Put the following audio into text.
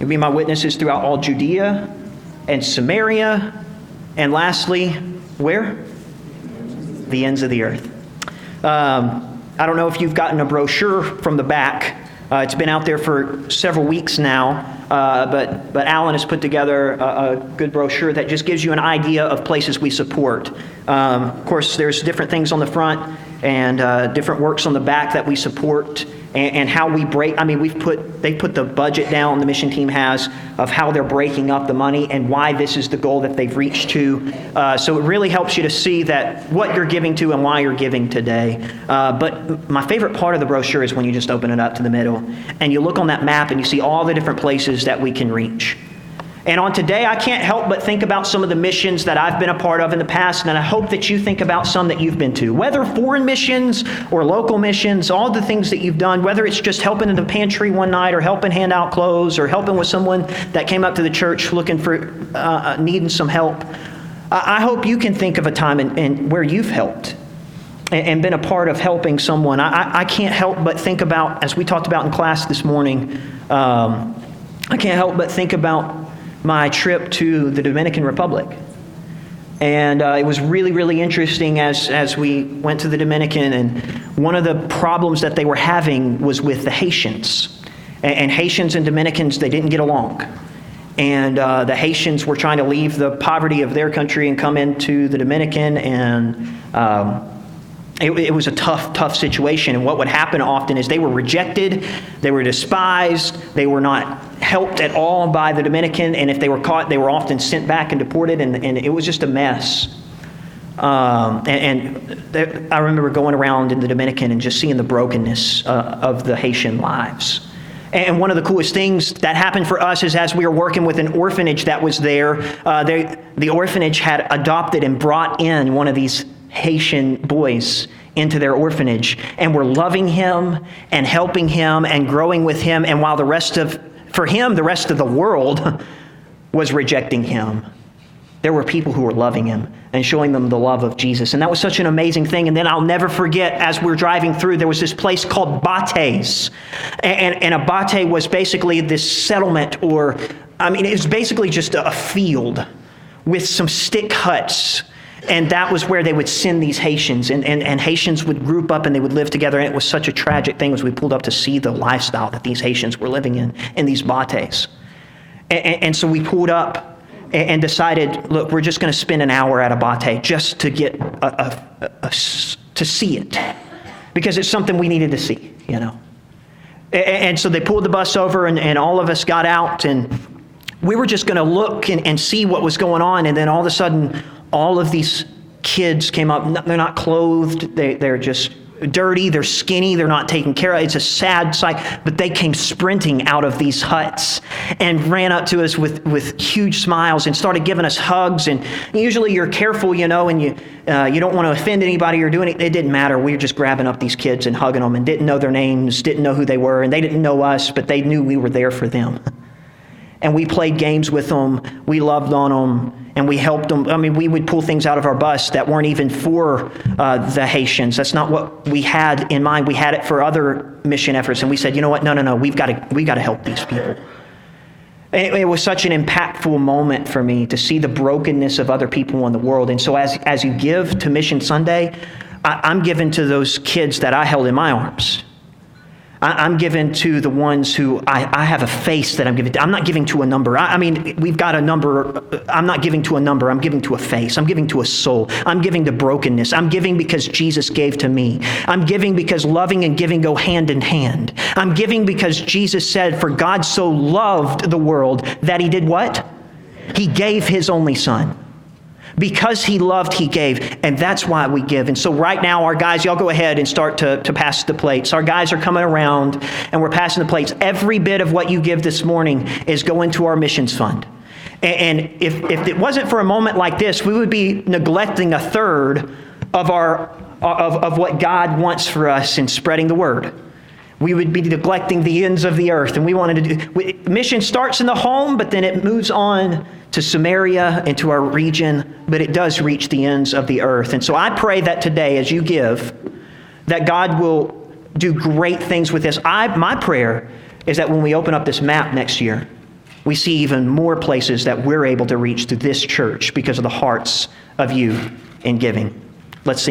You'll be my witnesses throughout all Judea and Samaria, and lastly, where? The ends of the earth. I don't know if you've gotten a brochure from the back. It's been out there for several weeks now, but Alan has put together a good brochure that just gives you an idea of places we support. Of course, there's different things on the front and different works on the back that we support, and how we break. I mean, they put the budget down, the mission team has, of how they're breaking up the money and why this is the goal that they've reached to. So it really helps you to see that what you're giving to and why you're giving today. But my favorite part of the brochure is when you just open it up to the middle and you look on that map and you see all the different places that we can reach. And on today, I can't help but think about some of the missions that I've been a part of in the past, and I hope that you think about some that you've been to. Whether foreign missions or local missions, all the things that you've done, whether it's just helping in the pantry one night or helping hand out clothes or helping with someone that came up to the church looking for, needing some help. I hope you can think of a time where you've helped and been a part of helping someone. I can't help but think about, as we talked about in class this morning, I can't help but think about my trip to the Dominican Republic. And it was really, really interesting as we went to the Dominican, and one of the problems that they were having was with the Haitians. And Haitians and Dominicans, they didn't get along. And the Haitians were trying to leave the poverty of their country and come into the Dominican, and it was a tough situation. And what would happen often is they were rejected, they were despised, they were not helped at all by the Dominican, and if they were caught, they were often sent back and deported, and it was just a mess. I remember going around in the Dominican and just seeing the brokenness of the Haitian lives. And one of the coolest things that happened for us is as we were working with an orphanage that was there, the orphanage had adopted and brought in one of these Haitian boys into their orphanage, and were loving him and helping him and growing with him. And while the rest of the world was rejecting him, there were people who were loving him and showing them the love of Jesus. And that was such an amazing thing. And then I'll never forget, as we're driving through, there was this place called Bates. And a Bate was basically this settlement, it was basically just a field with some stick huts. And that was where they would send these Haitians. And Haitians would group up and they would live together. And it was such a tragic thing as we pulled up to see the lifestyle that these Haitians were living in these bates. And so we pulled up and decided, look, we're just going to spend an hour at a bate just to get to see it. Because it's something we needed to see, you know. And so they pulled the bus over and all of us got out, and we were just going to look and see what was going on. And then all of a sudden, all of these kids came up. They're not clothed. They're just dirty. They're skinny. They're not taken care of. It's a sad sight. But they came sprinting out of these huts and ran up to us with huge smiles and started giving us hugs. And usually you're careful, you know, and you don't want to offend anybody or do anything. It didn't matter. We were just grabbing up these kids and hugging them and didn't know their names, didn't know who they were, and they didn't know us, but they knew we were there for them. And we played games with them. We loved on them, and we helped them. I mean, we would pull things out of our bus that weren't even for the Haitians. That's not what we had in mind. We had it for other mission efforts, and we said, you know what? No. We've got to help these people. And it was such an impactful moment for me to see the brokenness of other people in the world. And so, as you give to Mission Sunday, I'm giving to those kids that I held in my arms. I'm giving to the ones who I have a face that I'm giving to. I'm not giving to a number. We've got a number. I'm not giving to a number. I'm giving to a face. I'm giving to a soul. I'm giving to brokenness. I'm giving because Jesus gave to me. I'm giving because loving and giving go hand in hand. I'm giving because Jesus said, for God so loved the world that he did what? He gave his only son. Because he loved, he gave. And that's why we give. And so right now, our guys, y'all go ahead and start to pass the plates. Our guys are coming around and we're passing the plates. Every bit of what you give this morning is going to our missions fund. And if it wasn't for a moment like this, we would be neglecting a third of what God wants for us in spreading the word. We would be neglecting the ends of the earth. And we wanted to do, mission starts in the home, but then it moves on to Samaria and to our region, but it does reach the ends of the earth. And so I pray that today, as you give, that God will do great things with this. My prayer is that when we open up this map next year, we see even more places that we're able to reach through this church because of the hearts of you in giving. Let's sing.